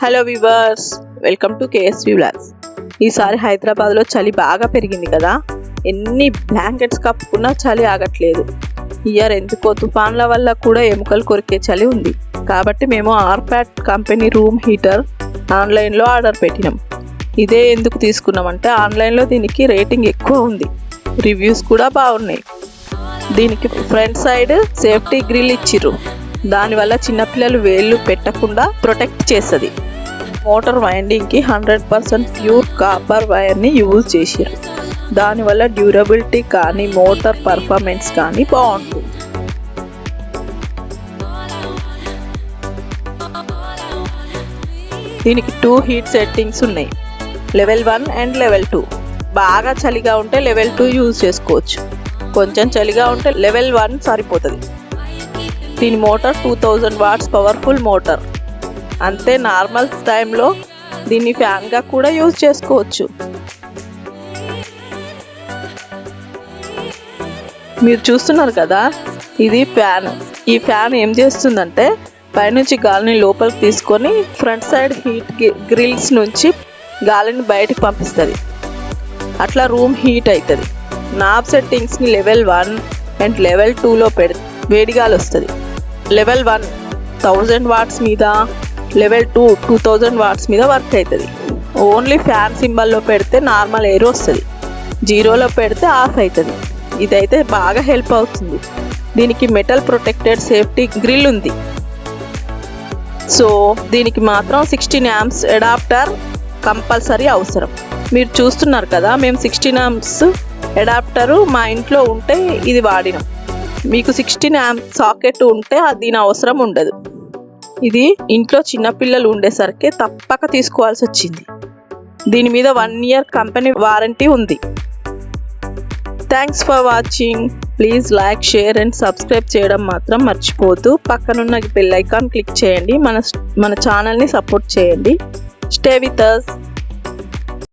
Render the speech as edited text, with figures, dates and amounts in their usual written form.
Hello viewers, welcome to KSV vlogs. ఈసారి హైదరాబాద్లో చలి బాగా పెరిగింది కదా. ఎన్ని బ్లాంకెట్స్ కప్పుకున్నా చలి ఆగట్లేదు. ఇయర్ ఎందుకో తుఫాన్ల వల్ల కూడా ఎముకలు కొరికే చలి ఉంది. కాబట్టి మేము ఆర్పాట్ కంపెనీ రూమ్ హీటర్ ఆన్లైన్లో ఆర్డర్ పెట్టినాం. ఇదే ఎందుకు తీసుకున్నామంటే ఆన్లైన్లో దీనికి రేటింగ్ ఎక్కువ ఉంది, రివ్యూస్ కూడా బాగున్నాయి. దీనికి ఫ్రంట్ సైడ్ సేఫ్టీ గ్రిల్ ఇచ్చిర్రు. దానివల్ల చిన్నపిల్లలు వేళ్ళు పెట్టకుండా ప్రొటెక్ట్ చేస్తుంది. మోటార్ వైండింగ్కి 100% ప్యూర్ కాపర్ వైర్ని యూజ్ చేసారు. దానివల్ల డ్యూరబిలిటీ కానీ మోటార్ పర్ఫార్మెన్స్ కానీ బాగుంటుంది. దీనికి 2 హీట్ సెట్టింగ్స్ ఉన్నాయి, లెవెల్ 1 అండ్ లెవెల్ 2. బాగా చలిగా ఉంటే లెవెల్ 2 యూజ్ చేసుకోవచ్చు, కొంచెం చలిగా ఉంటే లెవెల్ 1 సరిపోతుంది. దీని మోటార్ 2000 వాట్స్ పవర్ఫుల్ మోటార్. అంతే, నార్మల్ టైంలో దీన్ని ఫ్యాన్గా కూడా యూజ్ చేసుకోవచ్చు. మీరు చూస్తున్నారు కదా, ఇది ఫ్యాన్. ఈ ఫ్యాన్ ఏం చేస్తుందంటే పైనుంచి గాలిని లోపలికి తీసుకొని ఫ్రంట్ సైడ్ హీట్ గ్రిల్స్ నుంచి గాలిని బయటికి పంపిస్తుంది. అట్లా రూమ్ హీట్ అవుతుంది. నాబ్ సెట్టింగ్స్ని లెవెల్ 1 అండ్ లెవెల్ 2లో పెడితే వేడిగాలి వస్తుంది. లెవెల్ 1 1000 వాట్స్ మీద, లెవెల్ 2 2000 వాట్స్ మీద వర్క్ అవుతుంది. ఓన్లీ ఫ్యాన్ సింబల్లో పెడితే నార్మల్ ఎయిర్ వస్తుంది, 0లో పెడితే ఆఫ్ అవుతుంది. ఇదైతే బాగా హెల్ప్ అవుతుంది. దీనికి మెటల్ ప్రొటెక్టెడ్ సేఫ్టీ గ్రిల్ ఉంది. సో దీనికి మాత్రం 16 amps అడాప్టర్ కంపల్సరీ అవసరం. మీరు చూస్తున్నారు కదా, మేము 16 amps అడాప్టరు మా ఇంట్లో ఉంటే ఇది వాడినాం. మీకు 16 amp సాకెట్ ఉంటే దీని అవసరం ఉండదు. ఇది ఇంట్లో చిన్నపిల్లలు ఉండేసరికి తప్పక తీసుకోవాల్సి వచ్చింది. దీని మీద 1 year కంపెనీ వారంటీ ఉంది. Thanks for watching. Please like, share and subscribe చేయడం మాత్రం మర్చిపోవద్దు. పక్కనున్న బెల్ ఐకాన్ క్లిక్ చేయండి. మన ఛానల్ని సపోర్ట్ చేయండి. Stay with us.